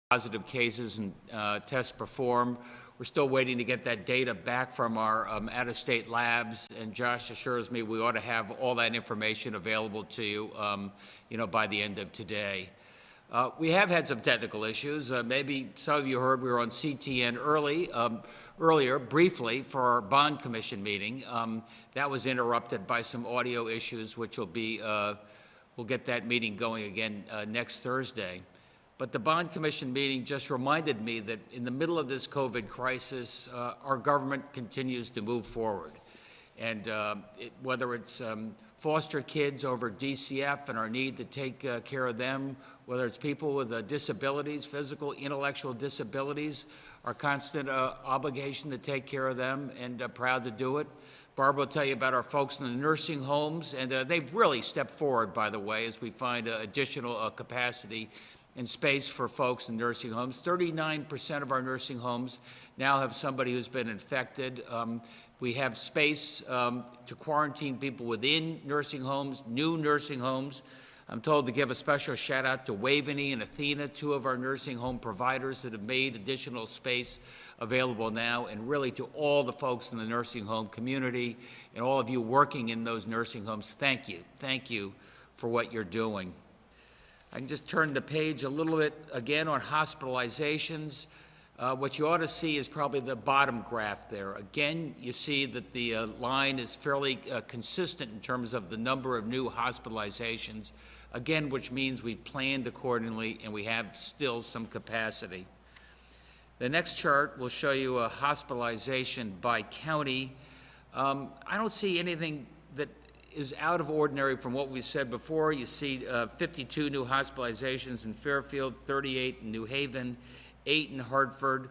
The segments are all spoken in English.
positive cases and tests performed. We're still waiting to get that data back from our out-of-state labs, and Josh assures me we ought to have all that information available to you, by the end of today. We have had some technical issues. Maybe some of you heard we were on CTN earlier, briefly, for our bond commission meeting. That was interrupted by some audio issues, which will be, we'll get that meeting going again next Thursday. But the bond commission meeting just reminded me that in the middle of this COVID crisis, our government continues to move forward. And whether it's foster kids over DCF and our need to take care of them, whether it's people with disabilities, physical, intellectual disabilities, our constant obligation to take care of them, and proud to do it. Barbara will tell you about our folks in the nursing homes, and they've really stepped forward, by the way, as we find additional capacity and space for folks in nursing homes. 39% of our nursing homes now have somebody who's been infected. We have space to quarantine people within nursing homes, new nursing homes. I'm told to give a special shout out to Waveney and Athena, two of our nursing home providers that have made additional space available now, and really to all the folks in the nursing home community and all of you working in those nursing homes, thank you. Thank you for what you're doing. I can just turn the page a little bit again on hospitalizations. What you ought to see is probably the bottom graph there. Again, you see that the line is fairly consistent in terms of the number of new hospitalizations, again, which means we've planned accordingly and we have still some capacity. The next chart will show you a hospitalization by county. I don't see anything that is out of ordinary from what we said before. You see 52 new hospitalizations in Fairfield, 38 in New Haven, 8 in Hartford.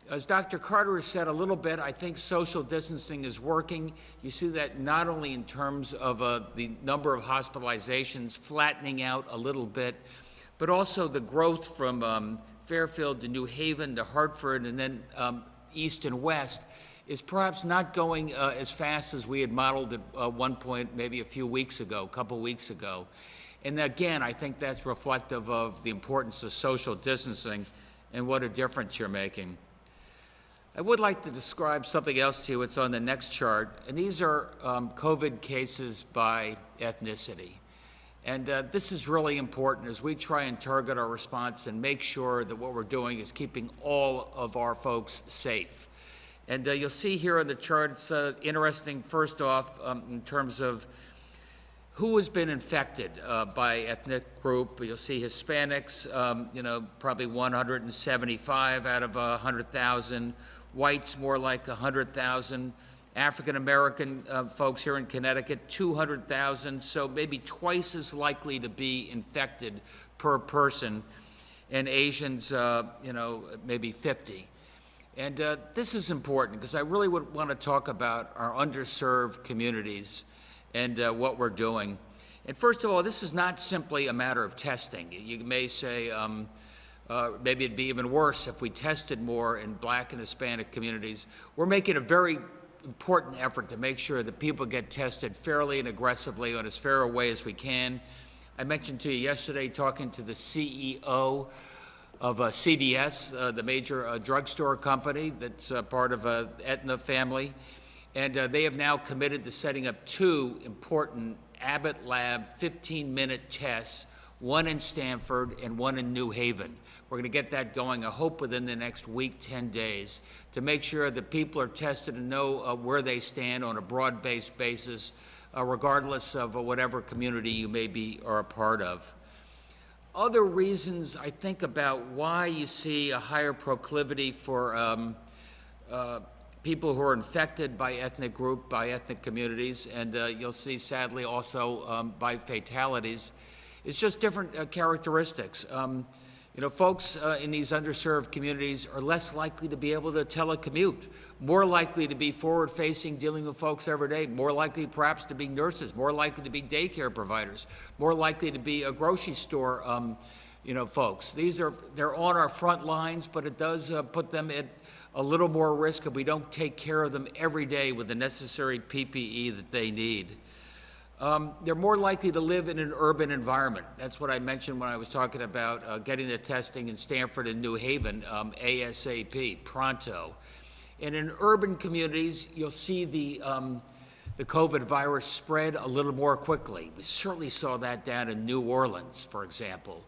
As Dr. Carter has said a little bit, I think social distancing is working. You see that not only in terms of the number of hospitalizations flattening out a little bit, but also the growth from Fairfield to New Haven to Hartford and then east and west is perhaps not going as fast as we had modeled at one point, maybe a couple weeks ago. And again, I think that's reflective of the importance of social distancing and what a difference you're making. I would like to describe something else to you. It's on the next chart, and these are COVID cases by ethnicity. And this is really important as we try and target our response and make sure that what we're doing is keeping all of our folks safe. And you'll see here on the chart, it's interesting, first off, in terms of who has been infected by ethnic group. You'll see Hispanics, probably 175 out of 100,000. Whites, more like 100,000. African-American folks here in Connecticut, 200,000. So maybe twice as likely to be infected per person. And Asians, maybe 50. And this is important because I really would want to talk about our underserved communities and what we're doing. And first of all, this is not simply a matter of testing. You may say maybe it'd be even worse if we tested more in Black and Hispanic communities. We're making a very important effort to make sure that people get tested fairly and aggressively on as fair a way as we can. I mentioned to you yesterday talking to the CEO of CVS, the major drugstore company that's part of Aetna family. And they have now committed to setting up 2 important Abbott Lab 15-minute tests, one in Stamford and one in New Haven. We're going to get that going, I hope, within the next week, 10 days, to make sure that people are tested and know where they stand on a broad-based basis, regardless of whatever community you may be or a part of. Other reasons I think about why you see a higher proclivity for people who are infected by ethnic group, by ethnic communities, and you'll see sadly also by fatalities, is just different characteristics. Folks in these underserved communities are less likely to be able to telecommute, more likely to be forward-facing, dealing with folks every day, more likely perhaps to be nurses, more likely to be daycare providers, more likely to be a grocery store, folks. They're on our front lines, but it does put them at a little more risk if we don't take care of them every day with the necessary PPE that they need. They're more likely to live in an urban environment. That's what I mentioned when I was talking about getting the testing in Stanford and New Haven, ASAP, pronto. And in urban communities, you'll see the COVID virus spread a little more quickly. We certainly saw that down in New Orleans, for example.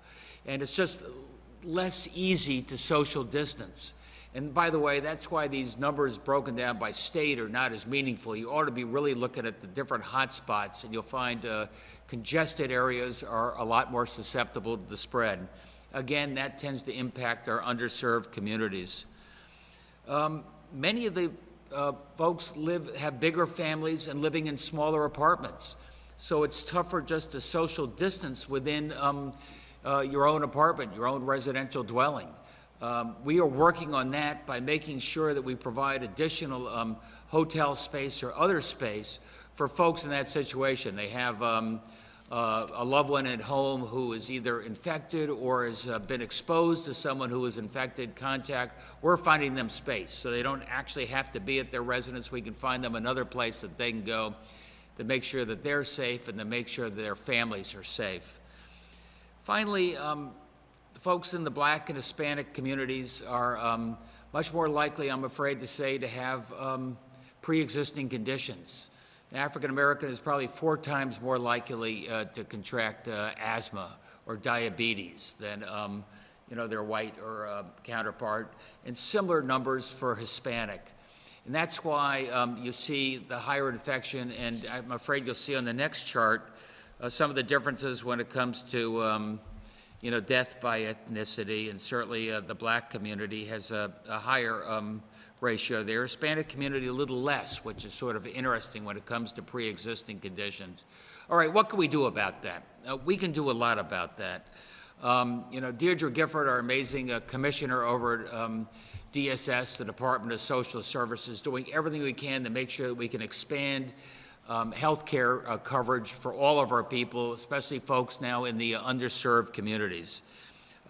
And it's just less easy to social distance. And by the way, that's why these numbers broken down by state are not as meaningful. You ought to be really looking at the different hot spots, and you'll find congested areas are a lot more susceptible to the spread. Again, that tends to impact our underserved communities. Many of the folks have bigger families and living in smaller apartments. So it's tougher just to social distance within your own apartment, your own residential dwelling. We are working on that by making sure that we provide additional hotel space or other space for folks in that situation. They have a loved one at home who is either infected or has been exposed to someone who is infected, contact. We're finding them space so they don't actually have to be at their residence. We can find them another place that they can go to make sure that they're safe and to make sure that their families are safe. Finally, folks in the Black and Hispanic communities are much more likely, I'm afraid to say, to have pre-existing conditions. An African American is probably 4 times more likely to contract asthma or diabetes than their white or counterpart, and similar numbers for Hispanic. And that's why you see the higher infection, and I'm afraid you'll see on the next chart some of the differences when it comes to death by ethnicity, and certainly the Black community has a higher ratio there. Hispanic community a little less, which is sort of interesting when it comes to pre-existing conditions. All right, what can we do about that? We can do a lot about that. Deirdre Gifford, our amazing commissioner over at DSS, the Department of Social Services, doing everything we can to make sure that we can expand health care coverage for all of our people, especially folks now in the underserved communities.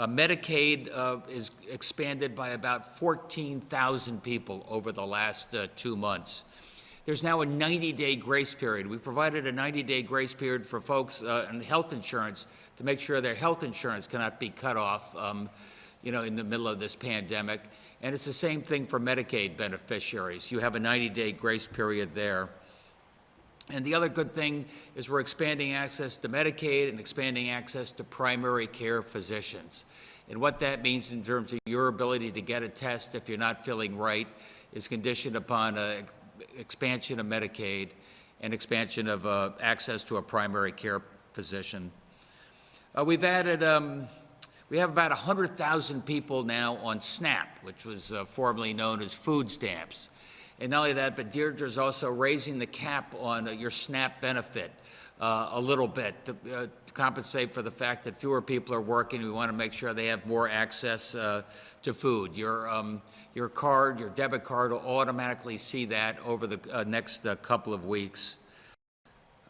Medicaid is expanded by about 14,000 people over the last 2 months. There's now a 90-day grace period. We provided a 90-day grace period for folks in health insurance to make sure their health insurance cannot be cut off in the middle of this pandemic. And it's the same thing for Medicaid beneficiaries. You have a 90-day grace period there. And the other good thing is we're expanding access to Medicaid and expanding access to primary care physicians. And what that means in terms of your ability to get a test if you're not feeling right is conditioned upon expansion of Medicaid and expansion of access to a primary care physician. We have about 100,000 people now on SNAP, which was formerly known as food stamps. And not only that, but Deirdre is also raising the cap on your SNAP benefit a little bit to compensate for the fact that fewer people are working. We want to make sure they have more access to food. Your card, your debit card, will automatically see that over the next couple of weeks.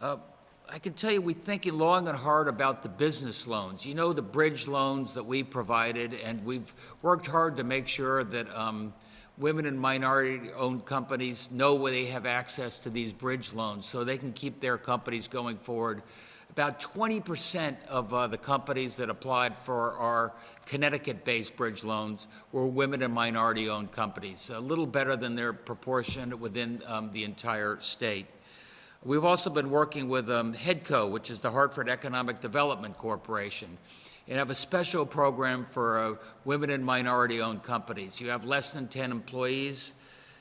I can tell you we're thinking long and hard about the business loans. You know, the bridge loans that we provided, and we've worked hard to make sure that women and minority-owned companies know where they have access to these bridge loans so they can keep their companies going forward. About 20% of the companies that applied for our Connecticut-based bridge loans were women and minority-owned companies, a little better than their proportion within the entire state. We've also been working with HEDCO, which is the Hartford Economic Development Corporation, and have a special program for women and minority-owned companies. You have less than 10 employees,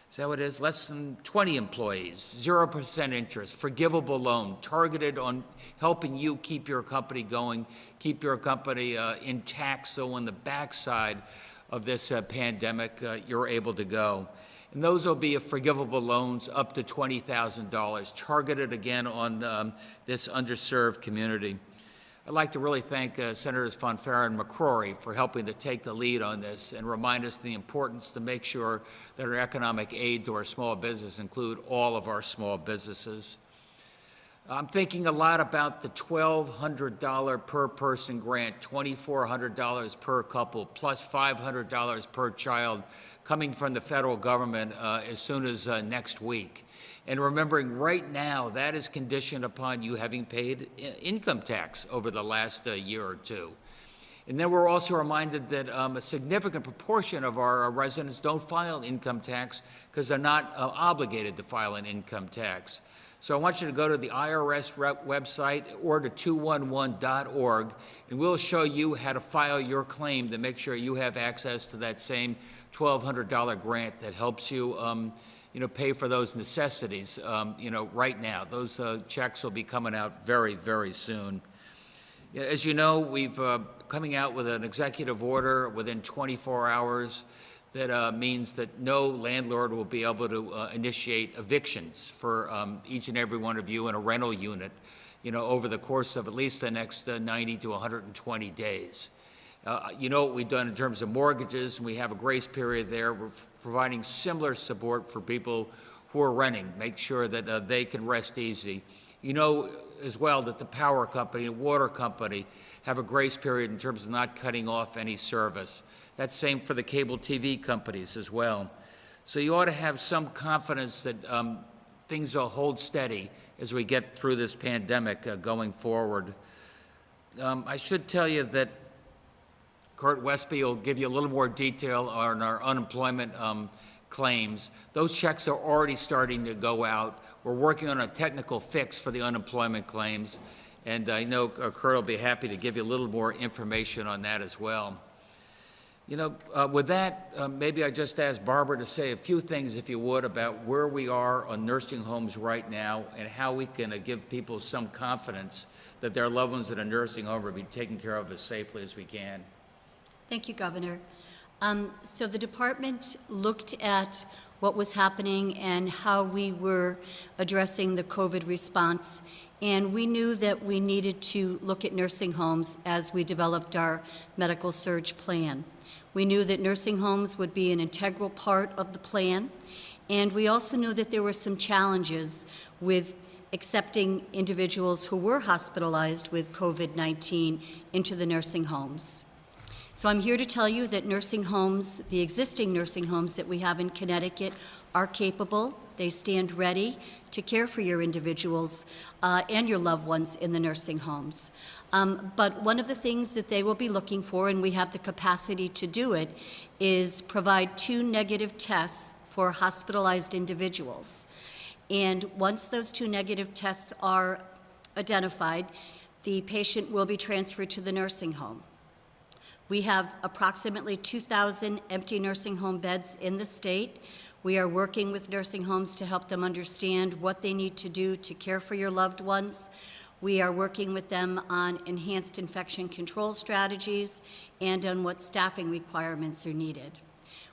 is that what it is? Less than 20 employees, 0% interest, forgivable loan, targeted on helping you keep your company going, keep your company intact, so on the backside of this pandemic, you're able to go. And those will be forgivable loans up to $20,000, targeted again on this underserved community. I'd like to really thank Senators Fonfara and McCrory for helping to take the lead on this and remind us the importance to make sure that our economic aid to our small business include all of our small businesses. I'm thinking a lot about the $1,200 per person grant, $2,400 per couple, plus $500 per child coming from the federal government as soon as next week. And remembering right now, that is conditioned upon you having paid income tax over the last year or two. And then we're also reminded that a significant proportion of our residents don't file income tax because they're not obligated to file an income tax. So I want you to go to the IRS website or to 211.org, and we'll show you how to file your claim to make sure you have access to that same $1,200 grant that helps you, pay for those necessities, right now. Those checks will be coming out very, very soon. As you know, we've coming out with an executive order within 24 hours that means that no landlord will be able to initiate evictions for each and every one of you in a rental unit, over the course of at least the next 90 to 120 days. What we've done in terms of mortgages, and we have a grace period there. We're providing similar support for people who are renting, make sure that they can rest easy. As well that the power company and water company have a grace period in terms of not cutting off any service. That's same for the cable TV companies as well. So you ought to have some confidence that things will hold steady as we get through this pandemic going forward. I should tell you that Kurt Westby will give you a little more detail on our unemployment claims. Those checks are already starting to go out. We're working on a technical fix for the unemployment claims, and I know Kurt will be happy to give you a little more information on that as well. With that, maybe I just ask Barbara to say a few things, if you would, about where we are on nursing homes right now and how we can give people some confidence that their loved ones in a nursing home will be taken care of as safely as we can. Thank you, Governor. So the department looked at what was happening and how we were addressing the COVID response, and we knew that we needed to look at nursing homes as we developed our medical surge plan. We knew that nursing homes would be an integral part of the plan, and we also knew that there were some challenges with accepting individuals who were hospitalized with COVID-19 into the nursing homes. So I'm here to tell you that nursing homes, the existing nursing homes that we have in Connecticut, are capable. They stand ready to care for your individuals and your loved ones in the nursing homes. But one of the things that they will be looking for, and we have the capacity to do it, is provide 2 negative tests for hospitalized individuals. And once those 2 negative tests are identified, the patient will be transferred to the nursing home. We have approximately 2,000 empty nursing home beds in the state. We are working with nursing homes to help them understand what they need to do to care for your loved ones. We are working with them on enhanced infection control strategies and on what staffing requirements are needed.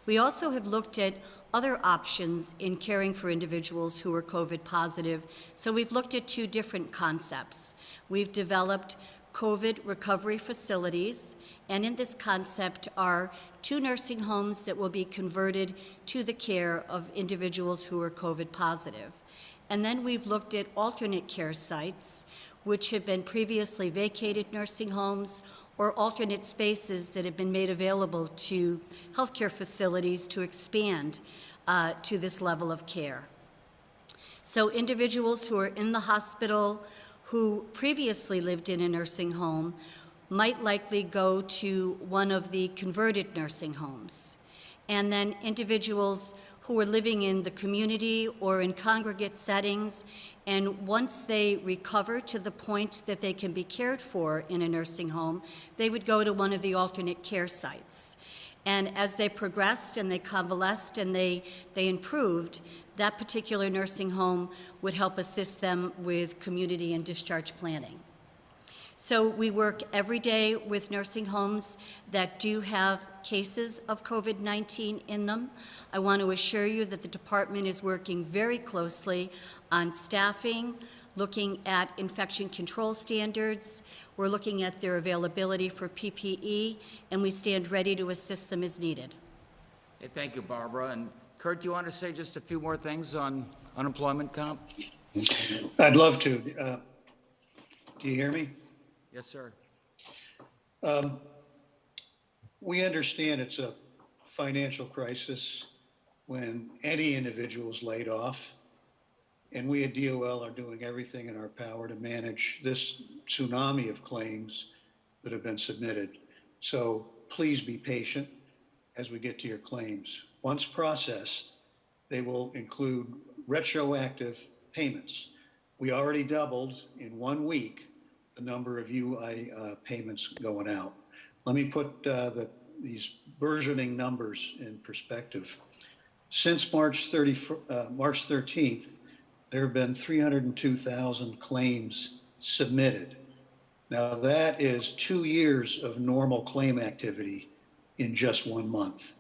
We also have looked at other options in caring for individuals who are COVID positive. So we've looked at 2 different concepts. We've developed COVID recovery facilities, and in this concept are 2 nursing homes that will be converted to the care of individuals who are COVID positive. And then we've looked at alternate care sites, which have been previously vacated nursing homes or alternate spaces that have been made available to healthcare facilities to expand to this level of care. So individuals who are in the hospital who previously lived in a nursing home might likely go to one of the converted nursing homes. And then individuals who are living in the community or in congregate settings, and once they recover to the point that they can be cared for in a nursing home, they would go to one of the alternate care sites. And as they progressed and they convalesced and they improved, that particular nursing home would help assist them with community and discharge planning. So we work every day with nursing homes that do have cases of COVID-19 in them. I want to assure you that the department is working very closely on staffing, looking at infection control standards. We're looking at their availability for PPE, and we stand ready to assist them as needed. Hey, thank you, Barbara. And Kurt, do you want to say just a few more things on unemployment comp? I'd love to. Do you hear me? Yes, sir. We understand it's a financial crisis when any individual is laid off, and we at DOL are doing everything in our power to manage this tsunami of claims that have been submitted. So please be patient as we get to your claims. Once processed, they will include retroactive payments. We already doubled in 1 week the number of UI payments going out. Let me put these burgeoning numbers in perspective. Since March 13th, there have been 302,000 claims submitted. Now that is 2 years of normal claim activity in just 1 month.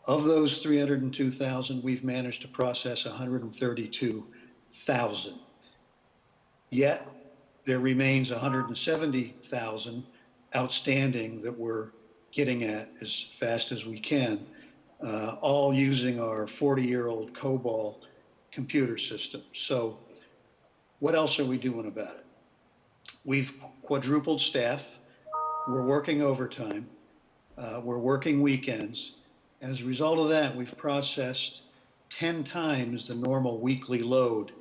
Of those 302,000, we've managed to process 132,000. Yet there remains 170,000 outstanding that we're getting at as fast as we can, all using our 40-year-old COBOL computer system. So what else are we doing about it? We've quadrupled staff. We're working overtime. We're working weekends. And as a result of that, we've processed 10 times the normal weekly load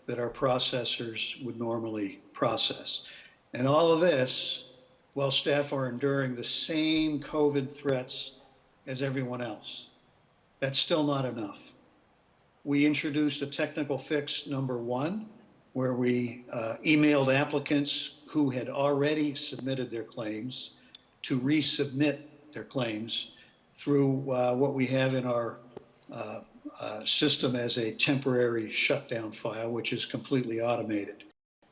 that our processors would normally process. And all of this while staff are enduring the same COVID threats as everyone else. That's still not enough. We introduced a technical fix #1, where we emailed applicants who had already submitted their claims to resubmit their claims through what we have in our system as a temporary shutdown file, which is completely automated.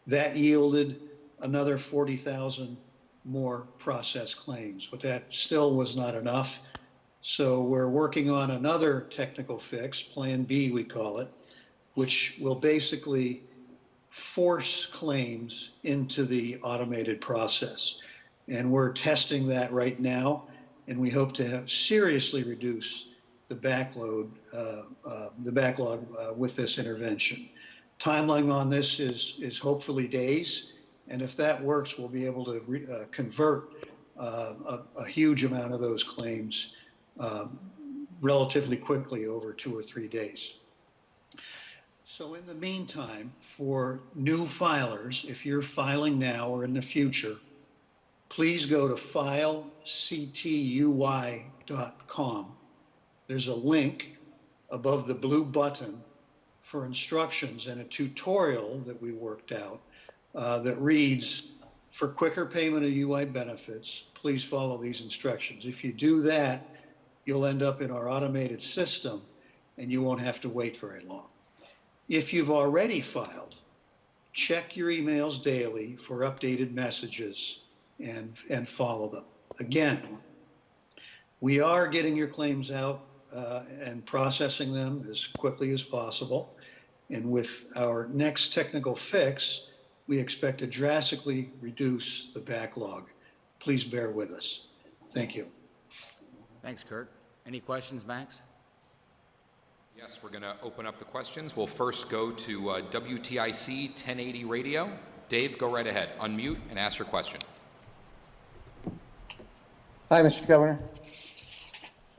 That yielded another 40,000 more processed claims, but that still was not enough. So we're working on another technical fix, Plan B we call it, which will basically force claims into the automated process. And we're testing that right now, and we hope to have seriously reduce the backlog with this intervention. Timeline on this is hopefully days, and if that works, we'll be able to convert a huge amount of those claims relatively quickly, over 2 or 3 days. So in the meantime, for new filers, if you're filing now or in the future, please go to file CTNewsJunkie.com. There's a link above the blue button for instructions and a tutorial that we worked out that reads, for quicker payment of UI benefits, please follow these instructions. If you do that, you'll end up in our automated system and you won't have to wait very long. If you've already filed, check your emails daily for updated messages and follow them. Again, we are getting your claims out and processing them as quickly as possible. And with our next technical fix, we expect to drastically reduce the backlog. Please bear with us. Thank you. Thanks, Kurt. Any questions, Max? Yes, we're going to open up the questions. We'll first go to WTIC 1080 Radio. Dave, go right ahead. Unmute and ask your question. Hi, Mr. Governor.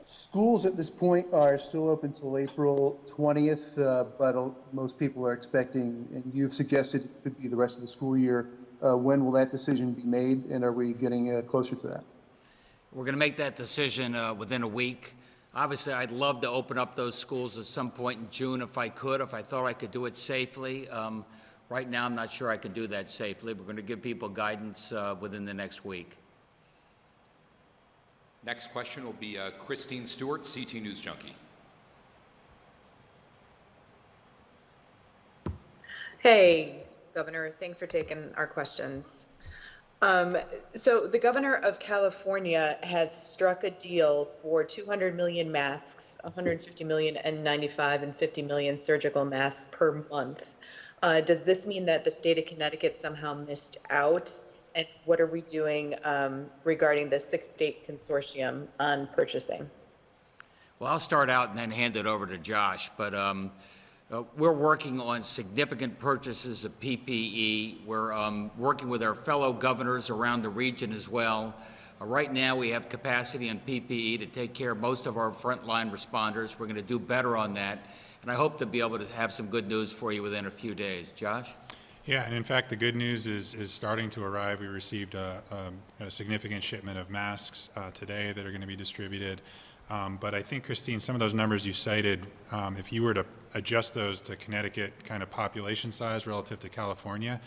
Schools at this point are still open till April 20th, but most people are expecting, and you've suggested it could be the rest of the school year. When will that decision be made, and are we getting closer to that? We're going to make that decision within a week. Obviously, I'd love to open up those schools at some point in June if I could, if I thought I could do it safely. Right now, I'm not sure I can do that safely. We're going to give people guidance within the next week. Next question will be Christine Stewart, CT News Junkie. Hey, Governor, thanks for taking our questions. So the governor of California has struck a deal for 200 million masks, 150 million N95 and 50 million surgical masks per month. Does this mean that the state of Connecticut somehow missed out? And what are we doing regarding the 6-state consortium on purchasing? Well, I'll start out and then hand it over to Josh. But We're working on significant purchases of PPE. We're working with our fellow governors around the region as well. Right now, we have capacity on PPE to take care of most of our frontline responders. We're going to do better on that, and I hope to be able to have some good news for you within a few days. Josh? Yeah, and in fact, the good news is starting to arrive. We received a significant shipment of masks today that are going to be distributed. But I think, Christine, some of those numbers you cited, if you were to adjust those to Connecticut kind of population size relative to California,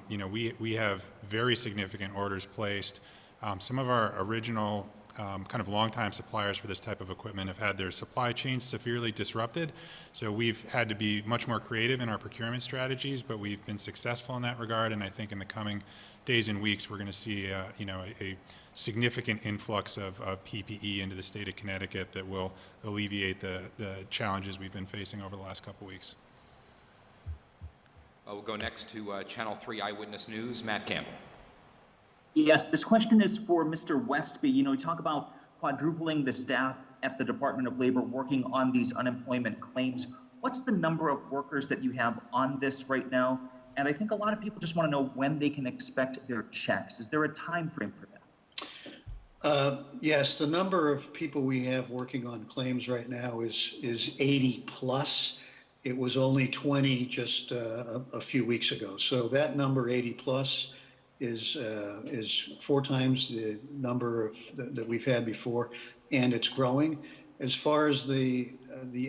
we have very significant orders placed. Some of our original kind of longtime suppliers for this type of equipment have had their supply chains severely disrupted. So we've had to be much more creative in our procurement strategies, but we've been successful in that regard. And I think in the coming days and weeks, we're going to see a significant influx of PPE into the state of Connecticut that will alleviate the challenges we've been facing over the last couple of weeks. We'll go next to Channel 3 Eyewitness News, Matt Campbell. Yes, this question is for Mr. Westby. You talk about quadrupling the staff at the Department of Labor working on these unemployment claims. What's the number of workers that you have on this right now? And I think a lot of people just want to know when they can expect their checks. Is there a time frame for that? Yes, the number of people we have working on claims right now is 80 plus. It was only 20 just a few weeks ago. So that number 80 plus is 4 times the number that we've had before, and it's growing. As far as the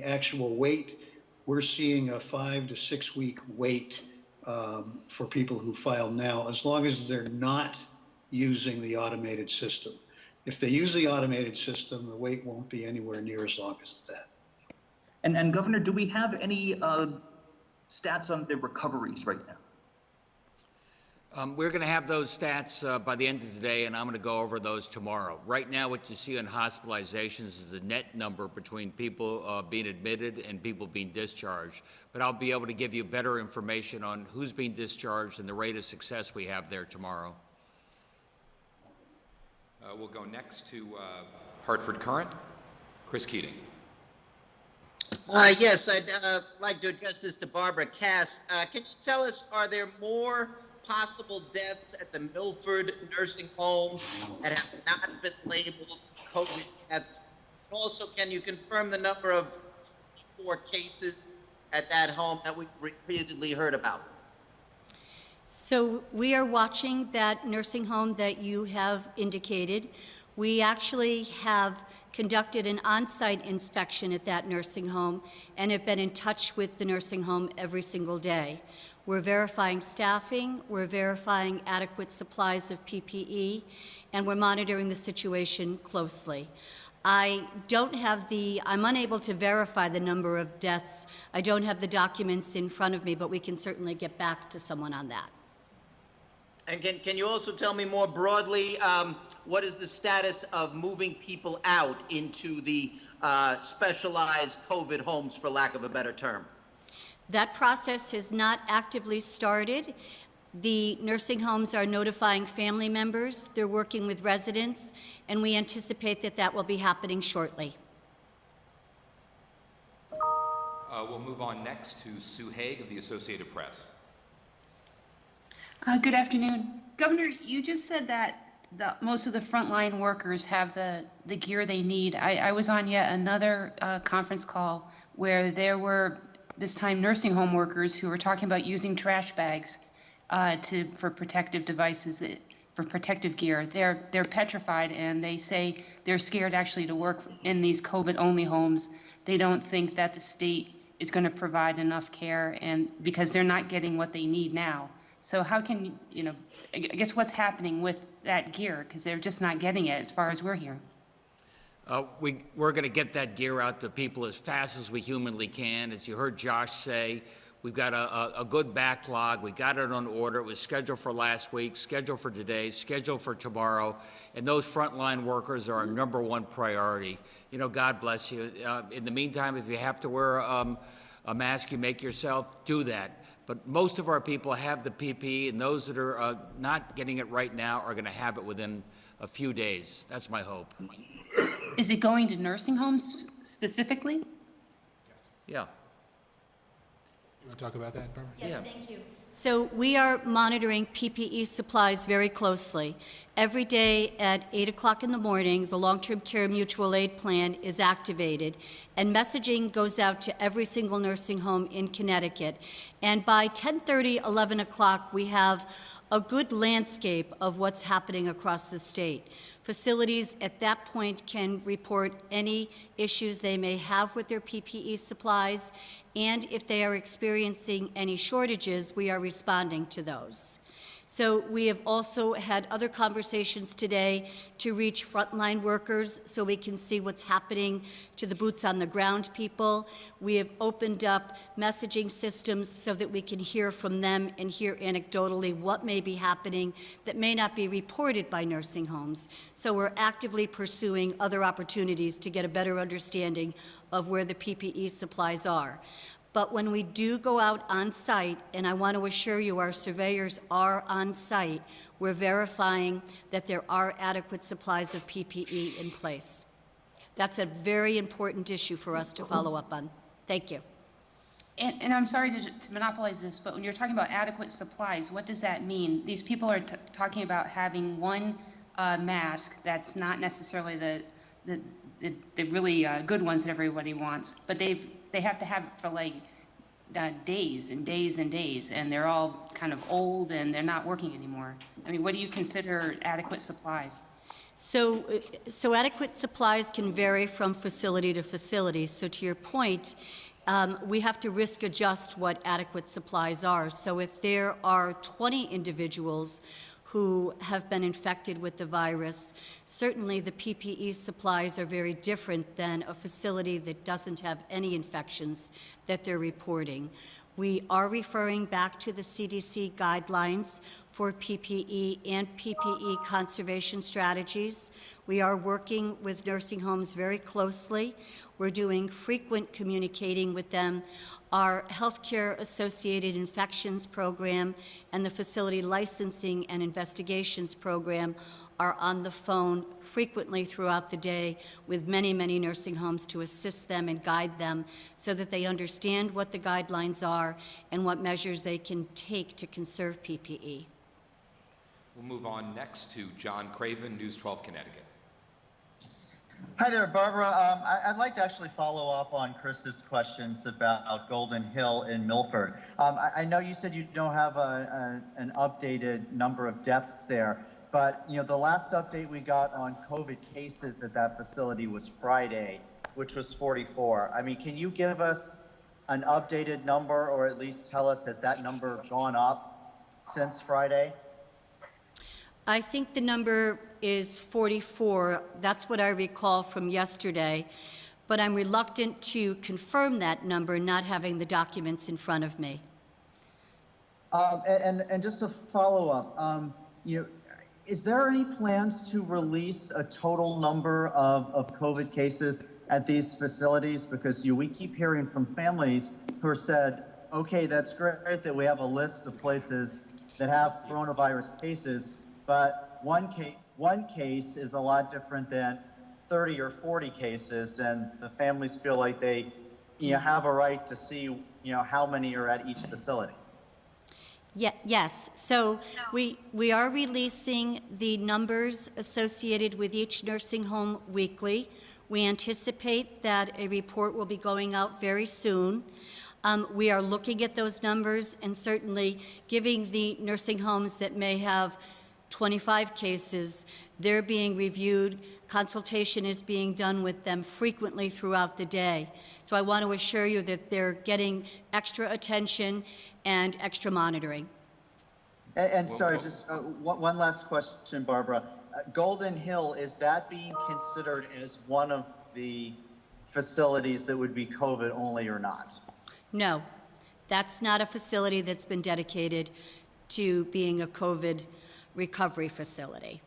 actual wait, we're seeing a 5 to 6 week wait for people who file now, as long as they're not using the automated system. If they use the automated system, the wait won't be anywhere near as long as that. And Governor, do we have any stats on the recoveries right now? We're going to have those stats by the end of today, and I'm going to go over those tomorrow. Right now, what you see on hospitalizations is the net number between people being admitted and people being discharged. But I'll be able to give you better information on who's being discharged and the rate of success we have there tomorrow. We'll go next to Hartford Current, Chris Keating. Yes, I'd like to address this to Barbara Cass. Can you tell us, are there more possible deaths at the Milford nursing home that have not been labeled COVID deaths? Also, can you confirm the number of 4 cases at that home that we've repeatedly heard about? So we are watching that nursing home that you have indicated. We actually have conducted an on-site inspection at that nursing home and have been in touch with the nursing home every single day. We're verifying staffing, we're verifying adequate supplies of PPE, and we're monitoring the situation closely. I'm unable to verify the number of deaths. I don't have the documents in front of me, but we can certainly get back to someone on that. And can you also tell me more broadly, what is the status of moving people out into the specialized COVID homes, for lack of a better term? That process has not actively started. The nursing homes are notifying family members, they're working with residents, and we anticipate that that will be happening shortly. We'll move on next to Sue Haig of the Associated Press. Good afternoon. Governor, you just said that most of the frontline workers have the gear they need. I was on yet another conference call where there were, this time, nursing home workers who were talking about using trash bags for protective devices, for protective gear. They're petrified, and they say they're scared actually to work in these COVID-only homes. They don't think that the state is going to provide enough care, and because they're not getting what they need now. So how can, I guess what's happening with that gear? Because they're just not getting it as far as we're hearing. We're going to get that gear out to people as fast as we humanly can. As you heard Josh say, we've got a good backlog. We got it on order. It was scheduled for last week, scheduled for today, scheduled for tomorrow. And those frontline workers are our #1 priority. God bless you. In the meantime, if you have to wear a mask you make yourself, do that. But most of our people have the PPE, and those that are not getting it right now are going to have it within a few days. That's my hope. Is it going to nursing homes specifically? Yeah. Want to talk about that, Barbara? Yes, thank you. So we are monitoring PPE supplies very closely. Every day at 8 o'clock in the morning, the long-term care mutual aid plan is activated, and messaging goes out to every single nursing home in Connecticut. And by 10:30, 11 o'clock, we have a good landscape of what's happening across the state. Facilities at that point can report any issues they may have with their PPE supplies, and if they are experiencing any shortages, we are responding to those. So we have also had other conversations today to reach frontline workers so we can see what's happening to the boots on the ground people. We have opened up messaging systems so that we can hear from them and hear anecdotally what may be happening that may not be reported by nursing homes. So we're actively pursuing other opportunities to get a better understanding of where the PPE supplies are. But when we do go out on site, and I want to assure you our surveyors are on site, we're verifying that there are adequate supplies of PPE in place. That's a very important issue for us to follow up on. Thank you. And I'm sorry to monopolize this, but when you're talking about adequate supplies, what does that mean? These people are talking about having one mask that's not necessarily the really good ones that everybody wants, but they have to have it for like days and days and days, and they're all kind of old and they're not working anymore. I mean, what do you consider adequate supplies? So adequate supplies can vary from facility to facility. So to your point, we have to risk adjust what adequate supplies are. So if there are 20 individuals who have been infected with the virus, certainly the PPE supplies are very different than a facility that doesn't have any infections that they're reporting. We are referring back to the CDC guidelines for PPE and PPE conservation strategies. We are working with nursing homes very closely. We're doing frequent communicating with them. Our healthcare associated infections program and the facility licensing and investigations program are on the phone frequently throughout the day with many, many nursing homes to assist them and guide them so that they understand what the guidelines are and what measures they can take to conserve PPE. We'll move on next to John Craven, News 12 Connecticut. Hi there, Barbara. I'd like to actually follow up on Chris's questions about Golden Hill in Milford. I know you said you don't have an updated number of deaths there, but the last update we got on COVID cases at that facility was Friday, which was 44. I mean, can you give us an updated number, or at least tell us, has that number gone up since Friday? I think the number is 44. That's what I recall from yesterday. But I'm reluctant to confirm that number, not having the documents in front of me. And just to follow up, is there any plans to release a total number of COVID cases at these facilities? Because we keep hearing from families who are said, okay, that's great that we have a list of places that have coronavirus cases, but one case is a lot different than 30 or 40 cases, and the families feel like they have a right to see how many are at each facility. Yes, so we are releasing the numbers associated with each nursing home weekly. We anticipate that a report will be going out very soon. We are looking at those numbers and certainly giving the nursing homes that may have 25 cases, they're being reviewed. Consultation is being done with them frequently throughout the day. So I want to assure you that they're getting extra attention and extra monitoring. And sorry, just one last question, Barbara. Golden Hill, is that being considered as one of the facilities that would be COVID only or not? No, that's not a facility that's been dedicated to being a COVID recovery facility.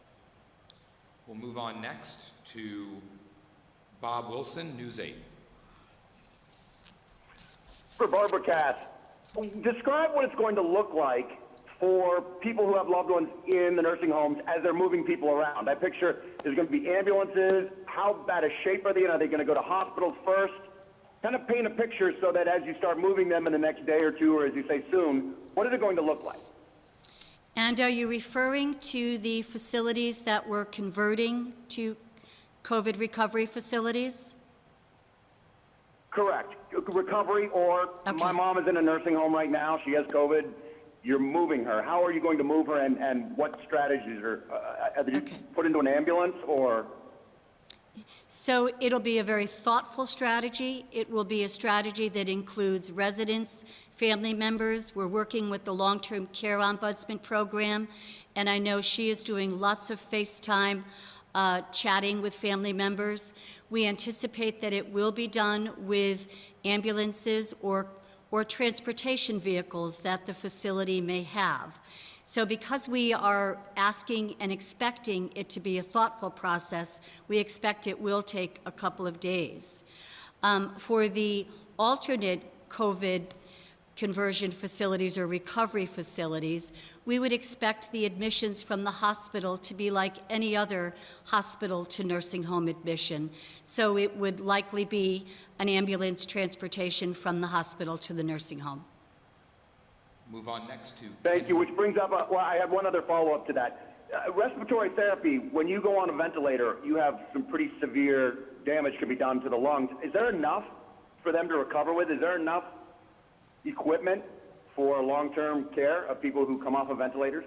We'll move on next to Bob Wilson, News 8. For Barbara Cass, describe what it's going to look like for people who have loved ones in the nursing homes as they're moving people around. I picture there's going to be ambulances. How bad a shape are they in? Are they going to go to hospitals first? kind of paint a picture so that as you start moving them in the next day or two, or as you say soon, what is it going to look like? And are you referring to the facilities that we're converting to COVID recovery facilities? Correct. Recovery, or Okay. my mom is in a nursing home right now. She has COVID. You're moving her. How are you going to move her, and what strategies are you Okay. put into an ambulance, or? So it'll be a very thoughtful strategy. It will be a strategy that includes residents, family members. We're working with the Long-Term Care Ombudsman Program, and I know she is doing lots of FaceTime chatting with family members. We anticipate that it will be done with ambulances or transportation vehicles that the facility may have. So because we are asking and expecting it to be a thoughtful process, we expect it will take a couple of days. For the alternate COVID conversion facilities or recovery facilities, we would expect the admissions from the hospital to be like any other hospital to nursing home admission. So it would likely be an ambulance transportation from the hospital to the nursing home. Move on next to. Thank you, which brings up, well, I have one other follow-up to that. Respiratory therapy, when you go on a ventilator, you have some pretty severe damage can be done to the lungs. Is there enough for them to recover with? Is there enough equipment for long-term care of people who come off of ventilators?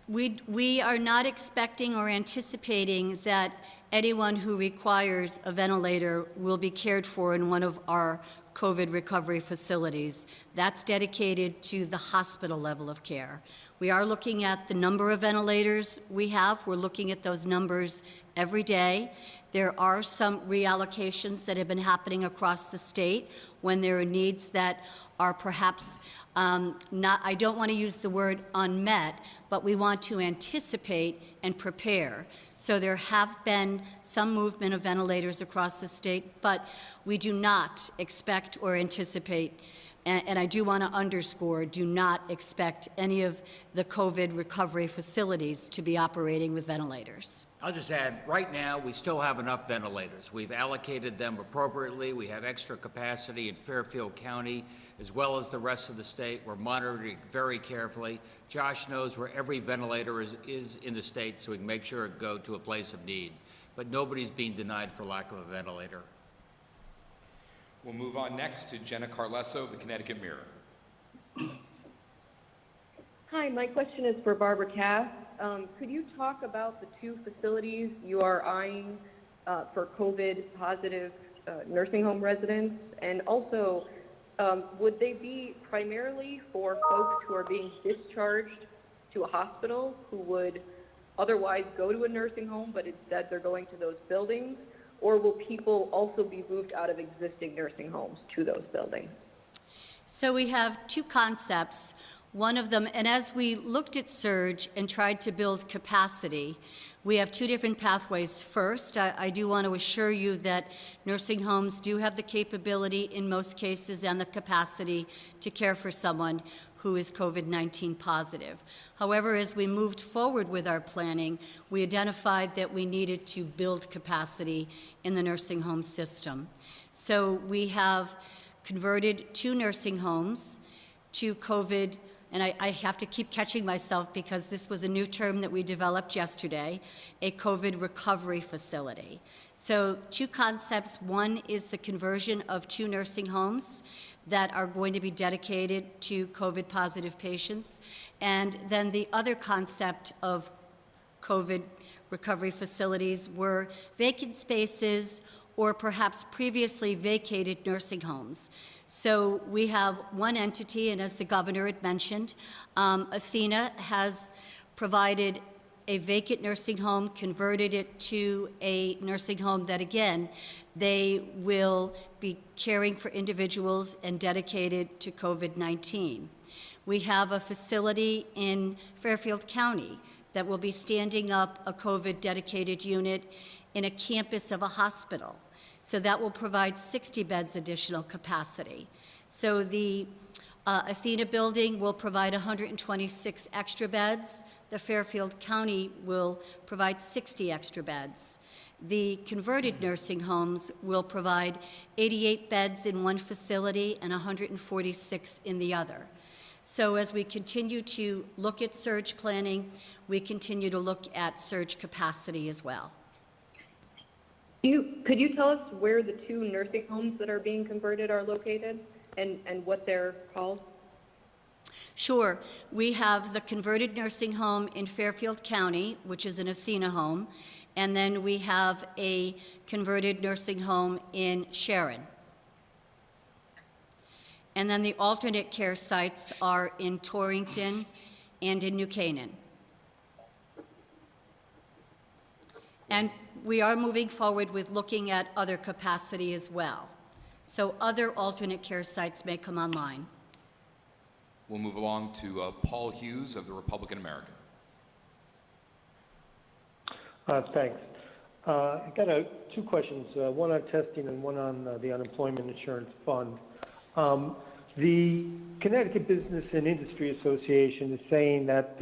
We are not expecting or anticipating that anyone who requires a ventilator will be cared for in one of our COVID recovery facilities. That's dedicated to the hospital level of care. We are looking at the number of ventilators we have. We're looking at those numbers every day. There are some reallocations that have been happening across the state when there are needs that are perhaps not, I don't want to use the word unmet, but we want to anticipate and prepare. So there have been some movement of ventilators across the state, but we do not expect or anticipate, and I do want to underscore, do not expect any of the COVID recovery facilities to be operating with ventilators. I'll just add, right now, we still have enough ventilators. We've allocated them appropriately. We have extra capacity in Fairfield County, as well as the rest of the state. We're monitoring very carefully. Josh knows where every ventilator is in the state, so we can make sure it go to a place of need. But nobody's being denied for lack of a ventilator. We'll move on next to Jenna Carlesso of the Connecticut Mirror. Hi, my question is for Barbara Cass. Could you talk about the two facilities you are eyeing for COVID positive nursing home residents? And also, would they be primarily for folks who are being discharged to a hospital who would otherwise go to a nursing home, but instead they're going to those buildings? Or will people also be moved out of existing nursing homes to those buildings? So we have two concepts. One of them, and as we looked at surge and tried to build capacity, we have two different pathways. First, I do want to assure you that nursing homes do have the capability in most cases and the capacity to care for someone who is COVID-19 positive. However, as we moved forward with our planning, we identified that we needed to build capacity in the nursing home system. So we have converted 2 nursing homes to COVID, and I have to keep catching myself because this was a new term that we developed yesterday, a COVID recovery facility. So 2 concepts. One is the conversion of 2 nursing homes that are going to be dedicated to COVID positive patients. And then the other concept of COVID recovery facilities were vacant spaces or perhaps previously vacated nursing homes. So we have one entity, and as the governor had mentioned, Athena has provided a vacant nursing home, converted it to a nursing home that, again, they will be caring for individuals and dedicated to COVID-19. We have a facility in Fairfield County that will be standing up a COVID dedicated unit in a campus of a hospital. So that will provide 60 beds additional capacity. So the Athena Building will provide 126 extra beds. The Fairfield County will provide 60 extra beds. The converted nursing homes will provide 88 beds in one facility and 146 in the other. So as we continue to look at surge planning, we continue to look at surge capacity as well. Could you tell us where the 2 nursing homes that are being converted are located and what they're called? Sure. We have the converted nursing home in Fairfield County, which is an Athena home, and then we have a converted nursing home in Sharon. And then the alternate care sites are in Torrington and in New Canaan. And we are moving forward with looking at other capacity as well. So other alternate care sites may come online. We'll move along to Paul Hughes of the Republican American. Thanks. I got 2 questions, one on testing and one on the unemployment insurance fund. The Connecticut Business and Industry Association is saying that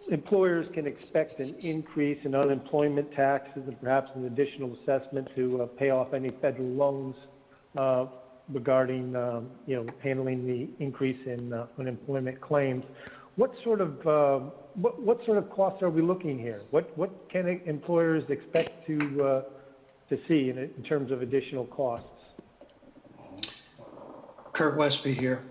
employers can expect an increase in unemployment taxes and perhaps an additional assessment to pay off any federal loans regarding handling the increase in unemployment claims. What sort of costs are we looking here? What can employers expect to see in terms of additional costs? Kurt Westby here.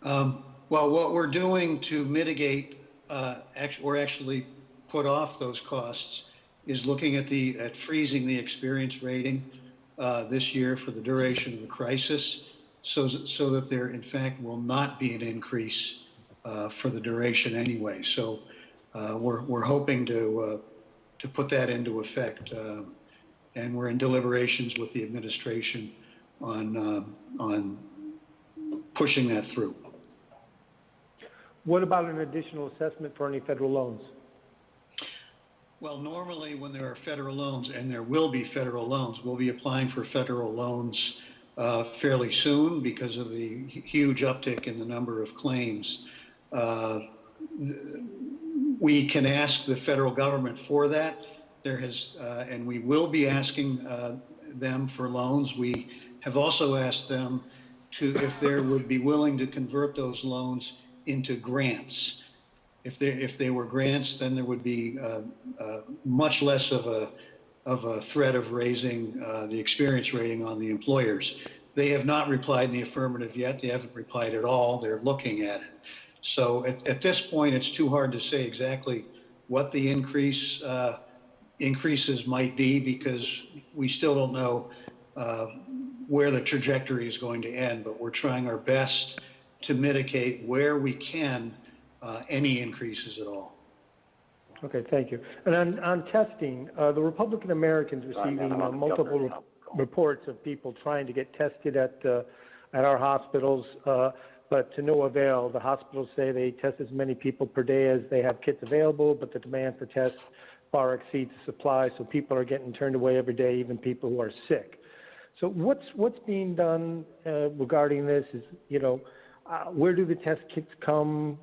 Well, what we're doing to mitigate, or actually put off those costs, is looking at freezing the experience rating this year for the duration of the crisis, so that there in fact will not be an increase for the duration anyway. So we're hoping to put that into effect, and we're in deliberations with the administration on pushing that through. What about an additional assessment for any federal loans? Well, normally when there are federal loans, and there will be federal loans, we'll be applying for federal loans fairly soon because of the huge uptick in the number of claims. We can ask the federal government for that. And we will be asking them for loans. We have also asked them if they would be willing to convert those loans into grants. If they were grants, then there would be much less of a threat of raising the experience rating on the employers. They have not replied in the affirmative yet. They haven't replied at all. They're looking at it. So at this point, it's too hard to say exactly what the increases might be, because we still don't know where the trajectory is going to end, but we're trying our best to mitigate where we can any increases at all. Okay, thank you. And on testing, the Republican Americans receiving multiple reports of people trying to get tested at our hospitals, but to no avail. The hospitals say they test as many people per day as they have kits available, but the demand for tests far exceeds the supply, so people are getting turned away every day, even people who are sick. So what's being done regarding this? Is, where do the test kits come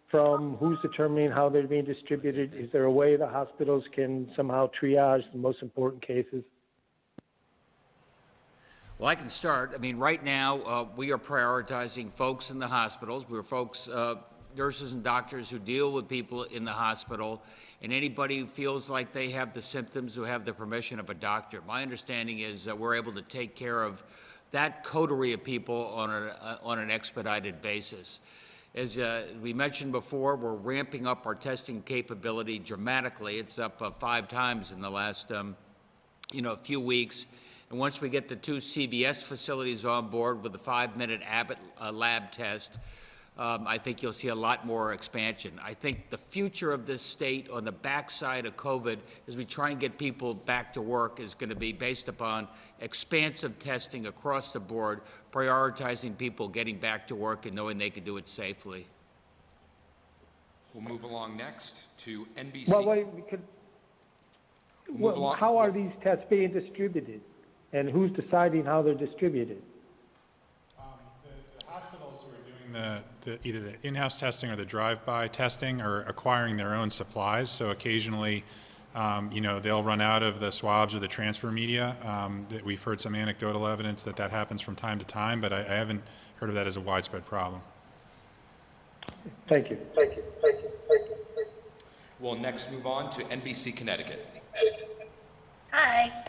from? Who's determining how they're being distributed? Is there a way the hospitals can somehow triage the most important cases? Well, I can start. I mean, right now, we are prioritizing folks in the hospitals. We're folks, nurses and doctors who deal with people in the hospital, and anybody who feels like they have the symptoms who have the permission of a doctor. My understanding is that we're able to take care of that coterie of people on an expedited basis. As we mentioned before, we're ramping up our testing capability dramatically. It's up 5 times in the last few weeks. And once we get the 2 CVS facilities on board with the 5-minute Abbott lab test, I think you'll see a lot more expansion. I think the future of this state on the backside of COVID, as we try and get people back to work, is going to be based upon expansive testing across the board, prioritizing people getting back to work and knowing they can do it safely. We'll move along next to NBC. Well, wait, how are these tests being distributed, and who's deciding how they're distributed? hospitals who are doing either the in-house testing or the drive-by testing are acquiring their own supplies. So occasionally, they'll run out of the swabs or the transfer media. That we've heard some anecdotal evidence that happens from time to time, but I haven't heard of that as a widespread problem. Thank you. We'll next move on to NBC Connecticut. Hi.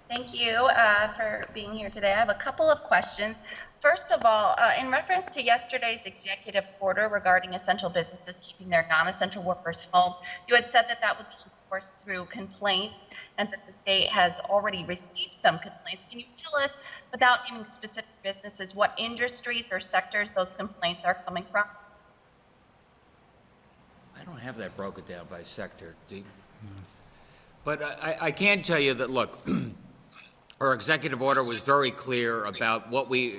Thank you for being here today. I have a couple of questions. First of all, in reference to yesterday's executive order regarding essential businesses keeping their non-essential workers home, you had said that would be enforced through complaints and that the state has already received some complaints. Can you tell us, without naming specific businesses, what industries or sectors those complaints are coming from? I don't have that broken down by sector, do you? But I can tell you that, look, our executive order was very clear about what we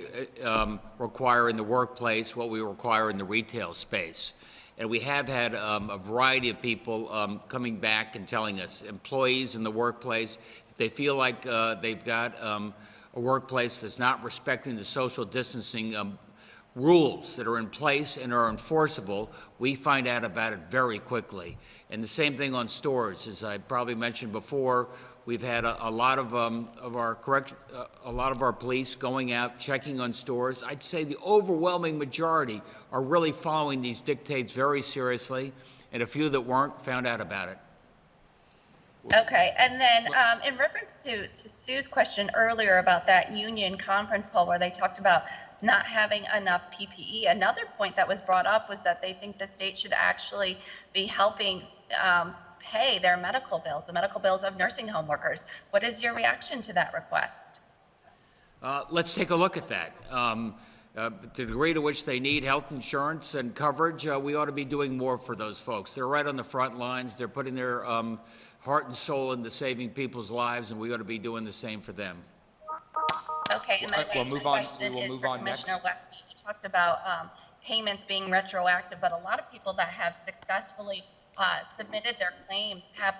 require in the workplace, what we require in the retail space. And we have had a variety of people coming back and telling us, employees in the workplace, if they feel like they've got a workplace that's not respecting the social distancing rules that are in place and are enforceable, we find out about it very quickly. And the same thing on stores. As I probably mentioned before, we've had a lot of our police going out, checking on stores. I'd say the overwhelming majority are really following these dictates very seriously, and a few that weren't found out about it. Okay, and then in reference to Sue's question earlier about that union conference call where they talked about not having enough PPE, another point that was brought up was that they think the state should actually be helping pay their medical bills, the medical bills of nursing home workers. What is your reaction to that request? Let's take a look at that. To the degree to which they need health insurance and coverage, we ought to be doing more for those folks. They're right on the front lines. They're putting their heart and soul into saving people's lives, and we ought to be doing the same for them. Okay, and my We'll next move on. question We will is move for on Commissioner next. Westby. You talked about payments being retroactive, but a lot of people that have successfully submitted their claims have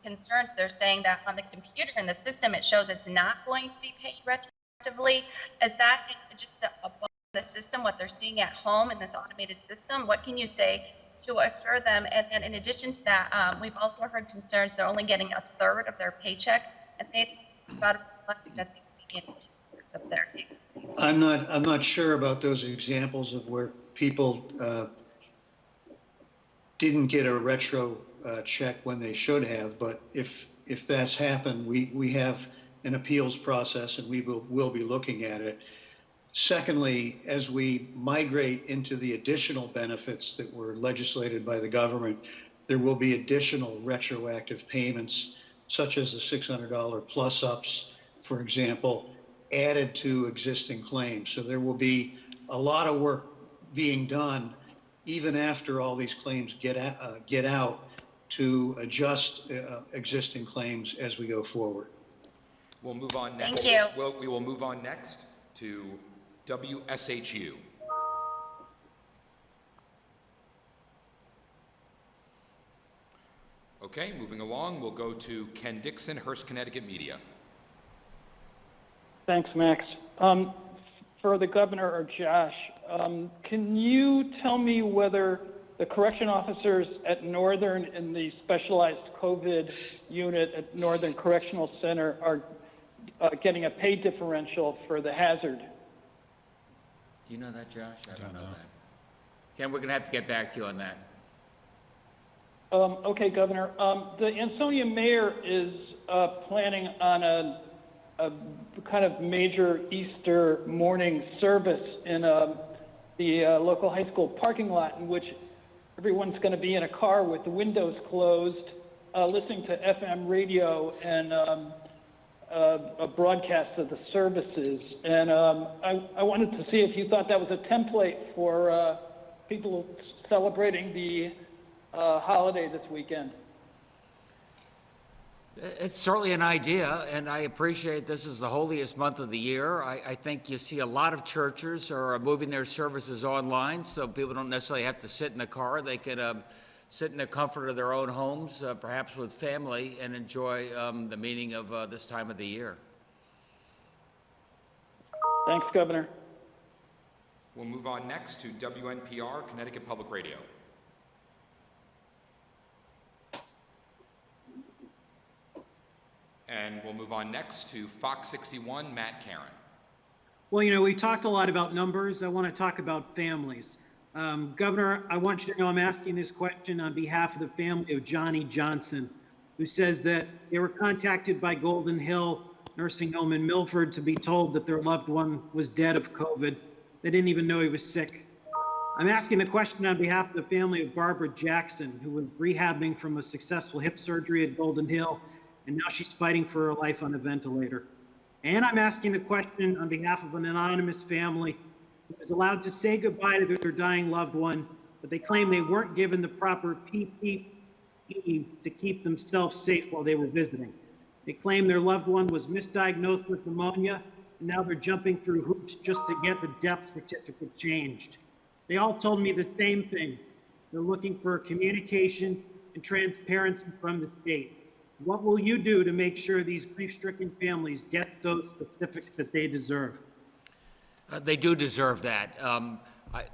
concerns. They're saying that on the computer in the system, it shows it's not going to be paid retroactively. Is that just above the system, what they're seeing at home in this automated system? What can you say to assure them? And then in addition to that, we've also heard concerns they're only getting a third of their paycheck, and they about reflecting that they can get 2/3 of their take. I'm not sure about those examples of where people didn't get a retro check when they should have, but if that's happened, we have an appeals process and we will be looking at it. Secondly, as we migrate into the additional benefits that were legislated by the government, there will be additional retroactive payments, such as the $600 plus ups, for example, added to existing claims. So there will be a lot of work being done even after all these claims get out to adjust existing claims as we go forward. We'll move on next. Thank you. We will move on next to WSHU. Okay, moving along, we'll go to Ken Dixon, Hearst, Connecticut Media. Thanks, Max. For the governor or Josh, can you tell me whether the correction officers at Northern in the specialized COVID unit at Northern Correctional Center are getting a pay differential for the hazard? Do you know that, Josh? I don't know that. Ken, we're going to have to get back to you on that. Okay, Governor. The Ansonia mayor is planning on a kind of major Easter morning service in the local high school parking lot, in which everyone's going to be in a car with the windows closed, listening to FM radio and a broadcast of the services. And I wanted to see if you thought that was a template for people celebrating the holiday this weekend. It's certainly an idea, and I appreciate this is the holiest month of the year. I think you see a lot of churches are moving their services online, so people don't necessarily have to sit in the car. They can sit in the comfort of their own homes, perhaps with family, and enjoy the meaning of this time of the year. Thanks, Governor. We'll move on next to WNPR, Connecticut Public Radio. And we'll move on next to Fox 61, Matt Karen. Well, you know, we talked a lot about numbers. I want to talk about families. Governor, I want you to know I'm asking this question on behalf of the family of Johnny Johnson, who says that they were contacted by Golden Hill Nursing Home in Milford to be told that their loved one was dead of COVID. They didn't even know he was sick. I'm asking the question on behalf of the family of Barbara Jackson, who was rehabbing from a successful hip surgery at Golden Hill, and now she's fighting for her life on a ventilator. And I'm asking the question on behalf of an anonymous family who was allowed to say goodbye to their dying loved one, but they claim they weren't given the proper PPE to keep themselves safe while they were visiting. They claim their loved one was misdiagnosed with pneumonia, and now they're jumping through hoops just to get the death certificate changed. They all told me the same thing. They're looking for communication and transparency from the state. What will you do to make sure these grief-stricken families get those specifics that they deserve? They do deserve that.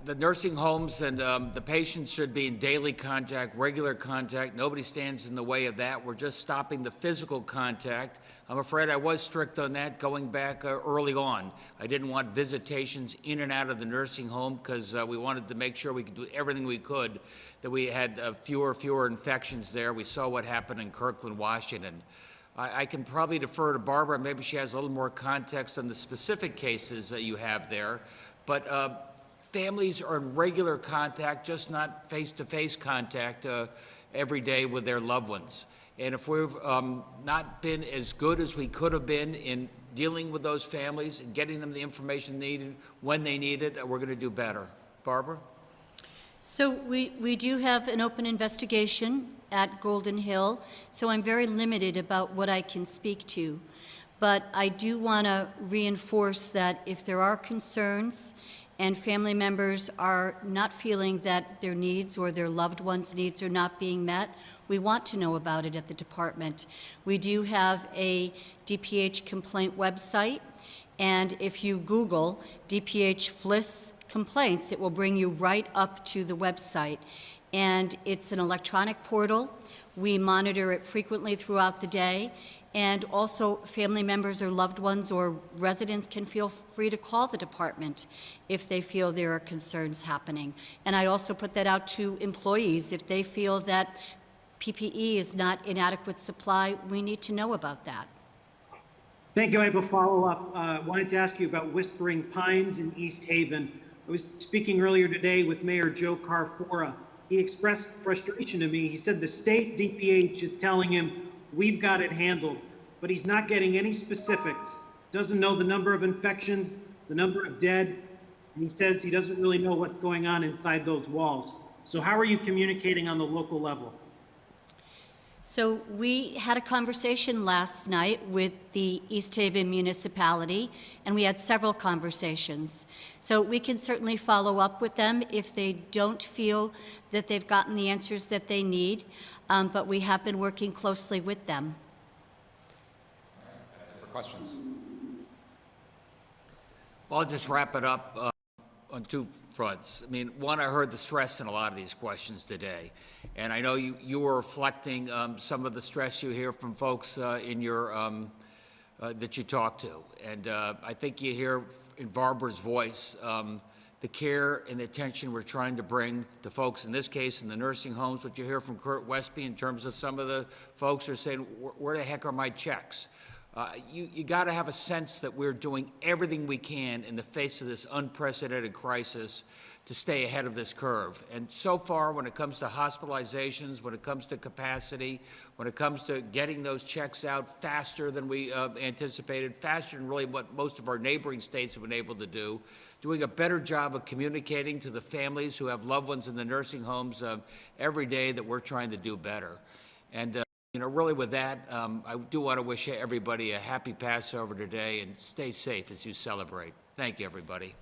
The nursing homes and the patients should be in daily contact, regular contact. Nobody stands in the way of that. We're just stopping the physical contact. I'm afraid I was strict on that going back early on. I didn't want visitations in and out of the nursing home because we wanted to make sure we could do everything we could, that we had fewer infections there. We saw what happened in Kirkland, Washington. I can probably defer to Barbara. Maybe she has a little more context on the specific cases that you have there. But families are in regular contact, just not face-to-face contact every day with their loved ones. And if we've not been as good as we could have been in dealing with those families and getting them the information needed when they need it, we're going to do better. Barbara? So we do have an open investigation at Golden Hill, so I'm very limited about what I can speak to. But I do want to reinforce that if there are concerns and family members are not feeling that their needs or their loved ones' needs are not being met, we want to know about it at the department. We do have a DPH complaint website, and if you Google DPH FLIS complaints, it will bring you right up to the website. And it's an electronic portal. We monitor it frequently throughout the day. And also, family members or loved ones or residents can feel free to call the department if they feel there are concerns happening. And I also put that out to employees. If they feel that PPE is not inadequate supply, we need to know about that. Thank you. I have a follow-up. I wanted to ask you about Whispering Pines in East Haven. I was speaking earlier today with Mayor Joe Carfora. He expressed frustration to me. He said the state DPH is telling him, we've got it handled, but he's not getting any specifics. Doesn't know the number of infections, the number of dead, and he says he doesn't really know what's going on inside those walls. So how are you communicating on the local level? So we had a conversation last night with the East Haven municipality, and we had several conversations. So we can certainly follow up with them if they don't feel that they've gotten the answers that they need, but we have been working closely with them. That's it for questions. Well, I'll just wrap it up on two fronts. I mean, one, I heard the stress in a lot of these questions today. And I know you were reflecting some of the stress you hear from folks in your that you talk to. And I think you hear in Barbara's voice the care and the attention we're trying to bring to folks, in this case, in the nursing homes. What you hear from Kurt Westby in terms of some of the folks are saying, where the heck are my checks? You got to have a sense that we're doing everything we can in the face of this unprecedented crisis to stay ahead of this curve. And so far, when it comes to hospitalizations, when it comes to capacity, when it comes to getting those checks out faster than we anticipated, faster than really what most of our neighboring states have been able to do, doing a better job of communicating to the families who have loved ones in the nursing homes every day that we're trying to do better. And you know, really with that, I do want to wish everybody a happy Passover today and stay safe as you celebrate. Thank you, everybody.